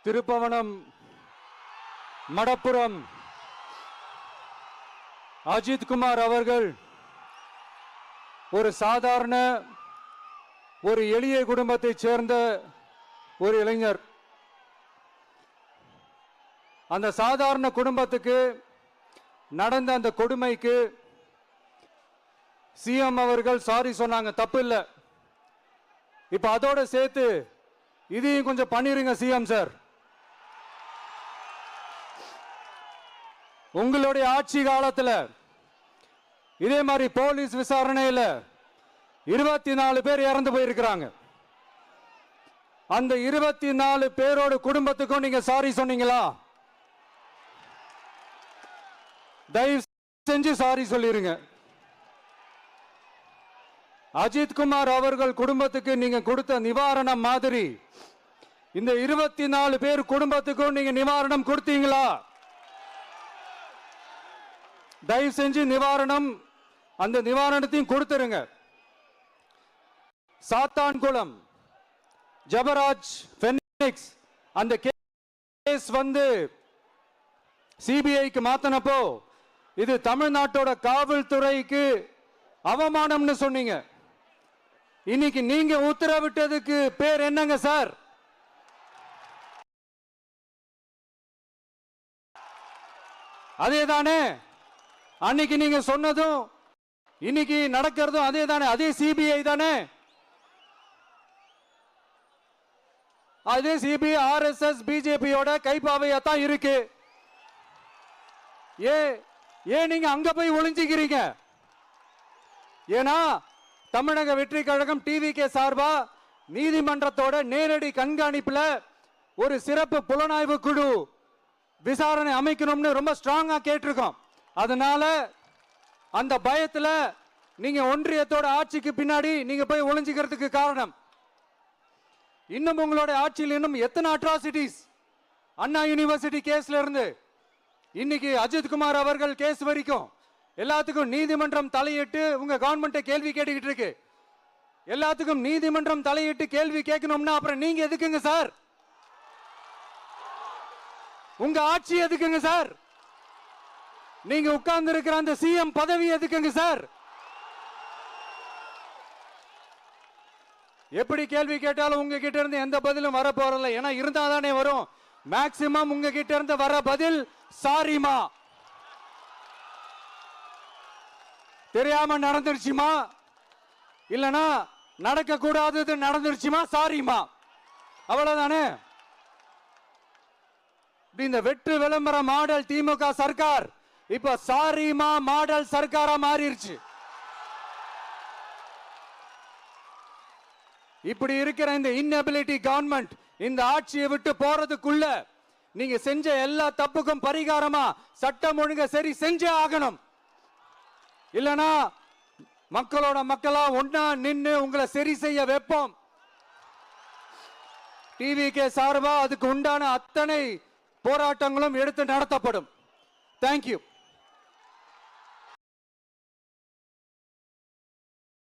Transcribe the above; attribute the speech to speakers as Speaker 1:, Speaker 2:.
Speaker 1: திருப்பவனம் மடப்புரம் அஜித் குமார் அவர்கள் ஒரு சாதாரண ஒரு எளிய குடும்பத்தைச் சேர்ந்த ஒரு இளைஞர். அந்த சாதாரண குடும்பத்துக்கு நடந்த அந்த கொடுமைக்கு சிஎம் அவர்கள் சாரி சொன்னாங்க, தப்பு இல்லை. இப்ப அதோட சேர்த்து இதையும் கொஞ்சம் பண்ணிருங்க சிஎம் சார். உங்களுடைய ஆட்சி காலத்தில் இதே மாதிரி போலீஸ் விசாரணையில் 24 பேர் இறந்து போயிருக்கிறாங்க. அந்த 24 பேரோட குடும்பத்துக்கும் நீங்க சாரி சொன்னீங்களா? தயவு செஞ்சு சாரி சொல்லிருங்க. அஜித் குமார் அவர்கள் குடும்பத்துக்கு நீங்க கொடுத்த நிவாரணம் மாதிரி இந்த 24 பேர் குடும்பத்துக்கும் நீங்க நிவாரணம் கொடுத்தீங்களா? தயவு செஞ்சு நிவாரணம், அந்த நிவாரணத்தையும் கொடுத்துருங்க. சாத்தான்குளம் ஜபராஜ் பெனிக்ஸ் அந்த கேஸ் வந்து சிபிஐக்கு மாத்தினப்போ இது தமிழ்நாட்டோட காவல்துறைக்கு அவமானம்னு சொன்னீங்க. இன்னைக்கு நீங்க உத்தரவிட்டதுக்கு பேர் என்னங்க சார்? அதே தானே அன்னைக்கு நீங்க சொன்னதும் இன்னைக்கு நடக்கிறதும் அதே தானே? அதே சிபிஐ தானே? அதே சிபிஐ ஆர்எஸ்எஸ் பிஜேபியோட கைப்பாவையாத்தான் இருக்கு. ஏன் நீங்க அங்க போய் ஒளிஞ்சிக்கிறீங்க? ஏன்னா தமிழக வெற்றி கழகம் டிவிகே சார்பா நீதிமன்றத்தோட நேரடி கண்காணிப்புல ஒரு சிறப்பு புலனாய்வு குழு விசாரணை அமைக்கணும்னு ரொம்ப ஸ்ட்ராங்கா கேட்டிருக்கோம். அதனால அந்த பயத்துல நீங்க ஒன்றியத்தோட ஆட்சிக்கு பின்னாடி நீங்க போய் ஒளிஞ்சிக்கிறதுக்கு காரணம். இன்னும் உங்களோட ஆட்சியில் இன்னும் எத்தனை அட்ராசிட்டிஸ், அண்ணா யூனிவர்சிட்டி கேஸ்ல இருந்து இன்னைக்கு அஜித் குமார் அவர்கள் கேஸ் வரைக்கும் எல்லாத்துக்கும் நீதிமன்றம் தலையிட்டு உங்க கவர்மெண்ட் கேள்வி கேட்டுக்கிட்டு இருக்கு. எல்லாத்துக்கும் நீதிமன்றம் தலையிட்டு கேள்வி கேட்கணும்னா அப்புறம் நீங்க எதுக்குங்க சார்? உங்க ஆட்சி எதுக்குங்க சார்? நீங்க உட்கார்ந்து இருக்கிற அந்த சிஎம் பதவி எதுக்குங்க சார்? எப்படி கேள்வி கேட்டாலும் உங்ககிட்ட இருந்து எந்த பதிலும் வர போறல. ஏன்னா இருந்தா தானே வரும். மேக்சிமம் உங்ககிட்ட இருந்து வர பதில் சாரிமா, தெரியாம நடந்துருச்சுமா, இல்லனா நடக்க கூடாதது நடந்துருச்சுமா, சாரிமா, அவ்வளவுதானே. இந்த வெற்று விளம்பர மாடல் திமுக சர்க்கார் இப்ப சாரிமா மாடல் சர்க்காரா மாறிடுச்சு. இப்படி இருக்கிற இந்த இன்எபிலிட்டி கவர்மெண்ட் இந்த ஆட்சியை விட்டு போறதுக்குள்ள நீங்க செஞ்ச எல்லா தப்புக்கும் பரிகாரமா சட்டம் ஒழுங்க சரி செஞ்சே ஆகணும். இல்லனா மக்களோட மக்களா ஒன்னா நின்று உங்களை சரி செய்ய வைப்போம். டிவிகே சார்பா அதுக்கு உண்டான அத்தனை போராட்டங்களும் எடுத்து நடத்தப்படும். தேங்க்யூ.